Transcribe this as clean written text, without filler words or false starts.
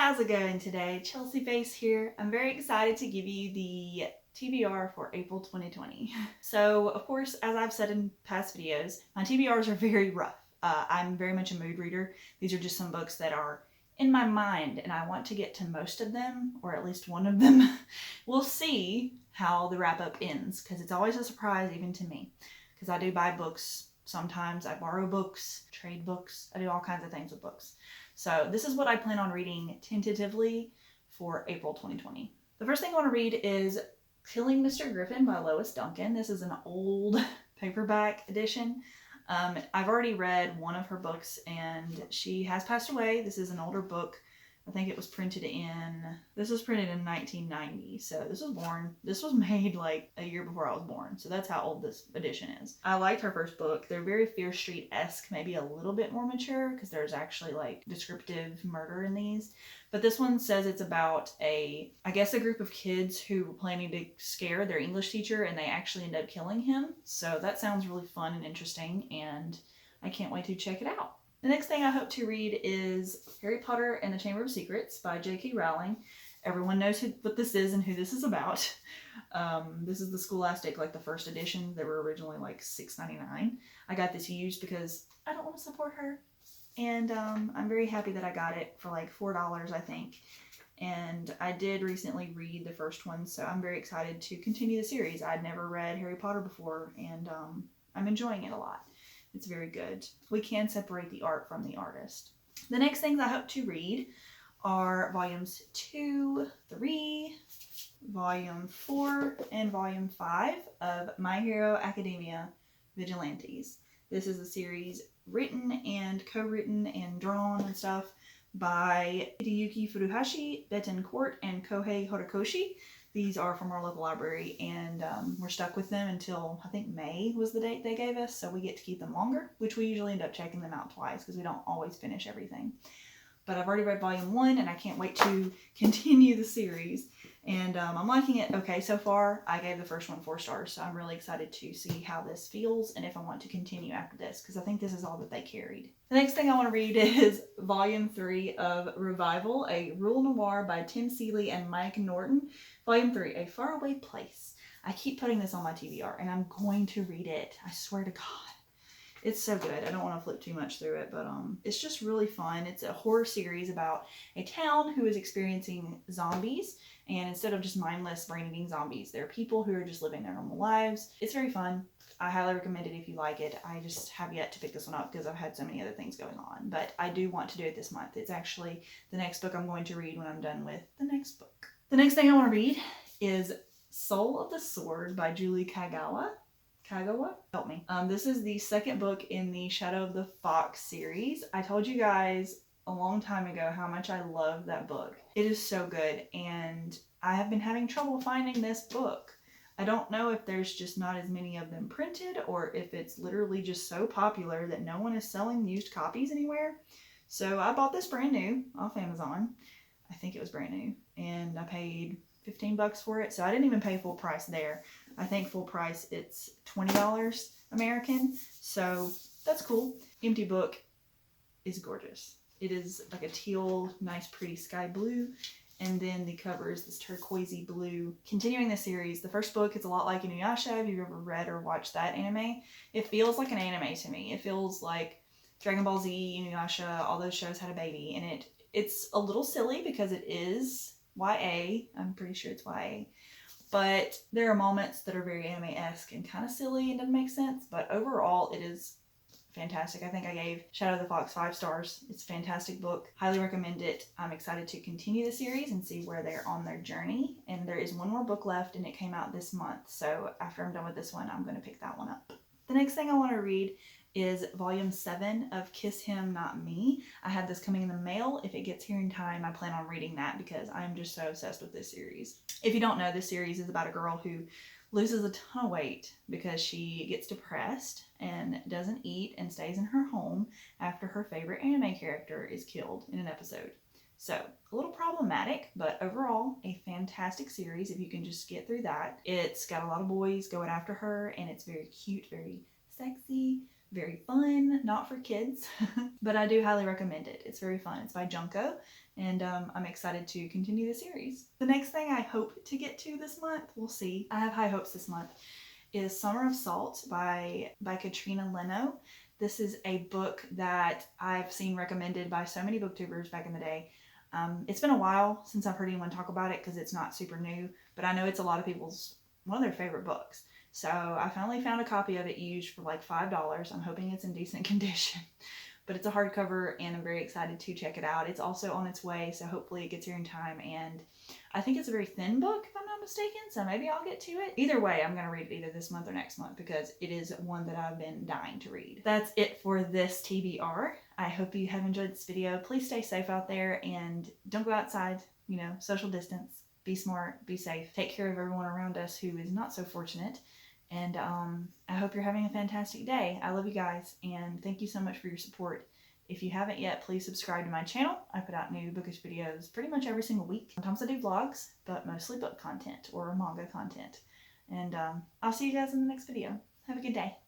How's it going today? Chelsea Face here. I'm very excited to give you the TBR for April 2020. So, of course, as I've said in past videos, my TBRs are very rough. I'm very much a mood reader. These are just some books that are in my mind and I want to get to most of them, or at least one of them. We'll see how the wrap up ends because it's always a surprise even to me because I do buy books. Sometimes I borrow books, trade books. I do all kinds of things with books. So this is what I plan on reading tentatively for April 2020. The first thing I want to read is Killing Mr. Griffin by Lois Duncan. This is an old paperback edition. I've already read one of her books and she has passed away. This is an older book. I think it was printed in 1990. So this was made like a year before I was born. So that's how old this edition is. I liked her first book. They're very Fear Street-esque, maybe a little bit more mature because there's actually like descriptive murder in these. But this one says it's about a group of kids who were planning to scare their English teacher and they actually end up killing him. So that sounds really fun and interesting and I can't wait to check it out. The next thing I hope to read is Harry Potter and the Chamber of Secrets by J.K. Rowling. Everyone knows what this is and who this is about. This is the Scholastic, like the first edition. They were originally like $6.99. I got this used because I don't want to support her. And I'm very happy that I got it for like $4, I think. And I did recently read the first one, so I'm very excited to continue the series. I'd never read Harry Potter before, and I'm enjoying it a lot. It's very good. We can separate the art from the artist. The next things I hope to read are volumes 2, 3, volume 4, and volume 5 of My Hero Academia Vigilantes. This is a series written and co-written and drawn and stuff by Hideyuki Furuhashi, Betancourt, and Kohei Horikoshi. These are from our local library and we're stuck with them until I think May was the date they gave us, so we get to keep them longer, which we usually end up checking them out twice because we don't always finish everything. But I've already read volume 1 and I can't wait to continue the series. And I'm liking it okay so far. I gave the first one 4 stars, so I'm really excited to see how this feels and if I want to continue after this because I think this is all that they carried. The next thing I want to read is volume 3 of Revival, a Rule Noir by Tim Seeley and Mike Norton. Volume 3, A Faraway Place. I keep putting this on my TBR and I'm going to read it. I swear to God. It's so good. I don't want to flip too much through it, but it's just really fun. It's a horror series about a town who is experiencing zombies, and instead of just mindless brain-eating zombies, there are people who are just living their normal lives. It's very fun. I highly recommend it if you like it. I just have yet to pick this one up because I've had so many other things going on, but I do want to do it this month. It's actually the next book I'm going to read when I'm done with the next book. The next thing I want to read is Soul of the Sword by Julie Kagawa. Help me. This is the second book in the Shadow of the Fox series. I told you guys a long time ago how much I love that book. It is so good, and I have been having trouble finding this book. I don't know if there's just not as many of them printed or if it's literally just so popular that no one is selling used copies anywhere. So I bought this brand new off Amazon. I think it was brand new, and I paid $15 for it, so I didn't even pay full price there. I think full price it's $20 American, so that's cool. Empty book is gorgeous. It is like a teal, nice pretty sky blue, and then the cover is this turquoisey blue. Continuing the series, the first book is a lot like Inuyasha. If you've ever read or watched that anime, it feels like an anime to me. It feels like Dragon Ball Z, Inuyasha, all those shows had a baby, and it's a little silly because it is YA. I'm pretty sure it's YA. But there are moments that are very anime-esque and kind of silly and doesn't make sense. But overall, it is fantastic. I think I gave Shadow of the Fox 5 stars. It's a fantastic book. Highly recommend it. I'm excited to continue the series and see where they're on their journey. And there is one more book left and it came out this month. So after I'm done with this one, I'm going to pick that one up. The next thing I want to read is volume 7 of Kiss Him Not Me. I had this coming in the mail. If it gets here in time, I plan on reading that because I'm just so obsessed with this series. If you don't know, this series is about a girl who loses a ton of weight because she gets depressed and doesn't eat and stays in her home after her favorite anime character is killed in an episode. So, a little problematic, but overall, a fantastic series if you can just get through that. It's got a lot of boys going after her, and it's very cute, very sexy, very fun, not for kids, but I do highly recommend it. It's very fun. It's by Junko, and I'm excited to continue the series. The next thing I hope to get to this month, we'll see, I have high hopes this month, is Summer of Salt by Katrina Leno. This is a book that I've seen recommended by so many booktubers back in the day. It's been a while since I've heard anyone talk about it because it's not super new, but I know it's a lot of people's, one of their favorite books. So I finally found a copy of it used for like $5. I'm hoping it's in decent condition. But it's a hardcover and I'm very excited to check it out. It's also on its way, so hopefully it gets here in time. And I think it's a very thin book, if I'm not mistaken, so maybe I'll get to it. Either way, I'm going to read it either this month or next month because it is one that I've been dying to read. That's it for this TBR. I hope you have enjoyed this video. Please stay safe out there and don't go outside, you know, social distance. Be smart, be safe, take care of everyone around us who is not so fortunate. And I hope you're having a fantastic day. I love you guys, and thank you so much for your support. If you haven't yet, please subscribe to my channel. I put out new bookish videos pretty much every single week. Sometimes I do vlogs, but mostly book content or manga content. And I'll see you guys in the next video. Have a good day.